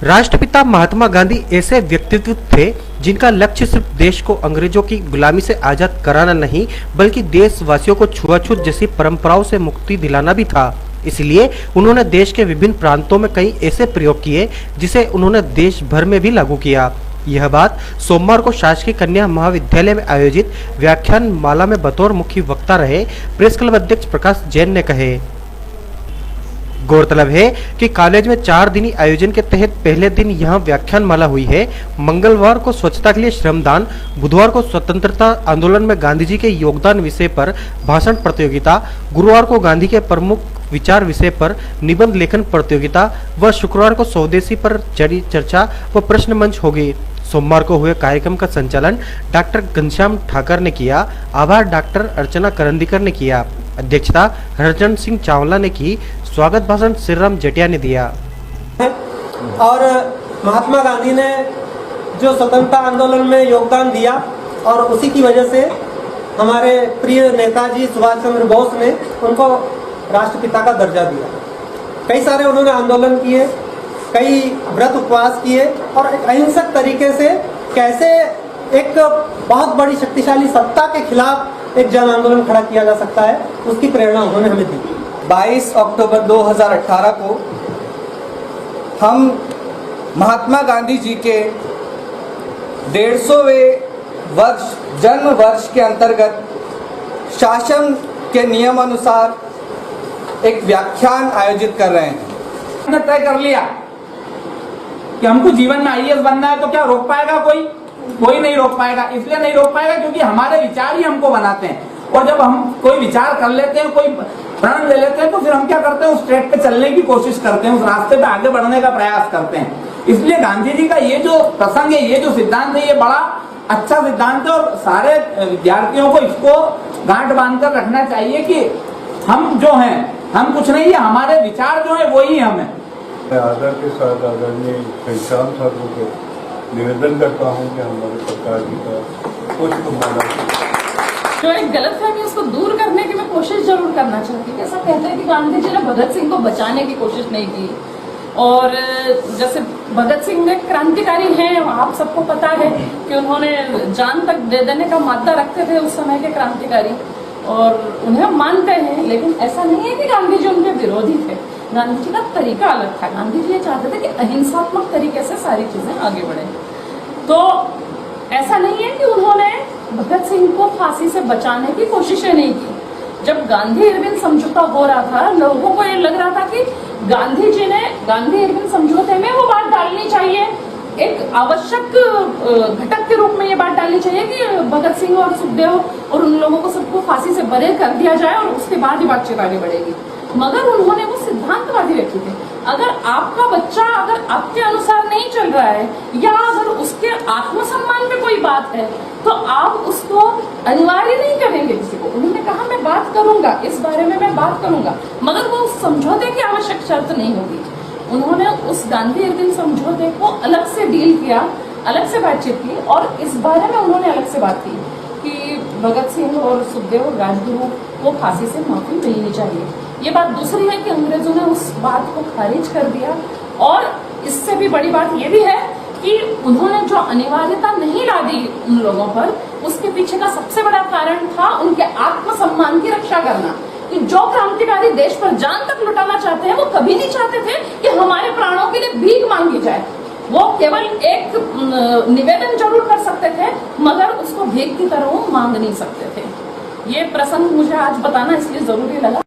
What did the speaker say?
राष्ट्रपिता महात्मा गांधी ऐसे व्यक्तित्व थे जिनका लक्ष्य सिर्फ देश को अंग्रेजों की गुलामी से आजाद कराना नहीं बल्कि देशवासियों को छुआछूत जैसी परंपराओं से मुक्ति दिलाना भी था। इसलिए उन्होंने देश के विभिन्न प्रांतों में कई ऐसे प्रयोग किए जिसे उन्होंने देश भर में भी लागू किया। यह बात सोमवार को शासकीय कन्या महाविद्यालय में आयोजित व्याख्यान माला में बतौर मुख्य वक्ता रहे प्रेस क्लब अध्यक्ष प्रकाश जैन ने कहे। गौरतलब है कि कॉलेज में 4 दिनी आयोजन के तहत पहले दिन यहां व्याख्यान माला हुई है। मंगलवार को स्वच्छता के लिए श्रमदान, बुधवार को स्वतंत्रता आंदोलन में गांधी जी के योगदान विषय पर भाषण प्रतियोगिता, गुरुवार को गांधी के प्रमुख विचार विषय पर निबंध लेखन प्रतियोगिता व शुक्रवार को स्वदेशी पर चर्चा व प्रश्न मंच होगी। सोमवार को हुए कार्यक्रम का संचालन डॉक्टर घनश्याम ठाकर ने किया। आभार डॉक्टर अर्चना करंदीकर ने किया। अध्यक्षता हरचंद सिंह चावला ने की। स्वागत भाषण श्रीराम जटिया ने दिया। और महात्मा गांधी ने जो स्वतंत्रता आंदोलन में योगदान दिया और उसी की वजह से हमारे प्रिय नेताजी सुभाष चंद्र बोस ने उनको राष्ट्रपिता का दर्जा दिया। कई सारे उन्होंने आंदोलन किए, कई व्रत उपवास किए और एक अहिंसक तरीके से कैसे एक बहुत बड़ी शक्तिशाली सत्ता के खिलाफ एक जन आंदोलन खड़ा किया जा सकता है, उसकी प्रेरणा उन्होंने हमें दी। 22 अक्टूबर 2018 को हम महात्मा गांधी जी के 150वें वर्ष जन्म वर्ष के अंतर्गत शासन के नियम अनुसार एक व्याख्यान आयोजित कर रहे हैं। हमने तय कर लिया कि हमको जीवन में आईएएस बनना है, तो क्या रोक पाएगा कोई? कोई नहीं रोक पाएगा। इसलिए नहीं रोक पाएगा क्योंकि हमारे विचार ही हमको बनाते हैं। और जब हम कोई विचार कर लेते हैं, कोई प्रण ले लेते हैं, तो फिर हम क्या करते हैं, उस ट्रैक पे चलने की कोशिश करते हैं, उस रास्ते पे आगे बढ़ने का प्रयास करते हैं। इसलिए गांधी जी का ये जो प्रसंग है, ये जो सिद्धांत है, ये बड़ा अच्छा सिद्धांत है और सारे विद्यार्थियों को इसको गांठ बांधकर रखना चाहिए कि हम जो हैं, हम कुछ नहीं है, हमारे विचार जो है वही हम है। मैं आदर के साथ आदरणीय घनश्याम ठाकुर को निवेदन करता हूं कि हमारे सरकार जी का पुष्प माला जो एक गलतफहमी उसको दूर करने की मैं कोशिश जरूर करना चाहती हूँ। ऐसा कहते हैं कि गांधी जी ने भगत सिंह को बचाने की कोशिश नहीं की, और जैसे भगत सिंह एक क्रांतिकारी हैं, आप सबको पता है कि उन्होंने जान तक दे देने का मादा रखते थे उस समय के क्रांतिकारी, और उन्हें हम मानते हैं। लेकिन ऐसा नहीं है कि गांधी जी उनके विरोधी थे। गांधी जी का तरीका अलग था। गांधी जी ये चाहते थे कि अहिंसात्मक तरीके से सारी चीजें आगे बढ़े। तो ऐसा नहीं है कि उन्होंने भगत सिंह को फांसी से बचाने की कोशिशें नहीं की। जब गांधी इरविन समझौता हो रहा था, लोगों को ये लग रहा था कि गांधी जी ने गांधी इरविन समझौते में वो बात डालनी चाहिए, एक आवश्यक घटक के रूप में ये बात डालनी चाहिए कि भगत सिंह और सुखदेव और उन लोगों को सबको फांसी से बरी कर दिया जाए और उसके बाद ही बातचीत आगे बढ़ेगी। मगर उन्होंने वो सिद्धांतवादी व्यक्ति थे। अगर आपका बच्चा अगर आपके अनुसार नहीं चल रहा है या अगर उसके आत्मसम्मान पे कोई बात है तो आप उसको अनिवार्य नहीं करेंगे किसी को। उन्होंने कहा मैं बात करूंगा, इस बारे में मैं बात करूंगा, मगर वो समझौते की आवश्यक शर्त नहीं होगी। उन्होंने उस गांधी इरविन समझौते को अलग से डील किया, अलग से बातचीत की, और इस बारे में उन्होंने अलग से बात की कि भगत सिंह और सुखदेव और राजगुरु को फांसी से माफी मिलनी चाहिए। ये बात दूसरी है कि अंग्रेजों ने उस बात को खारिज कर दिया, और इससे भी बड़ी बात ये भी है कि उन्होंने जो अनिवार्यता नहीं ला दी उन लोगों पर, उसके पीछे का सबसे बड़ा कारण था उनके आत्मसम्मान की रक्षा करना। कि जो क्रांतिकारी देश पर जान तक लुटाना चाहते हैं, वो कभी नहीं चाहते थे कि हमारे प्राणों के लिए भीख मांगी जाए। वो केवल एक निवेदन जरूर कर सकते थे, मगर उसको भीख की तरह वो मांग नहीं सकते थे। ये प्रसंग मुझे आज बताना इसलिए जरूरी लगा।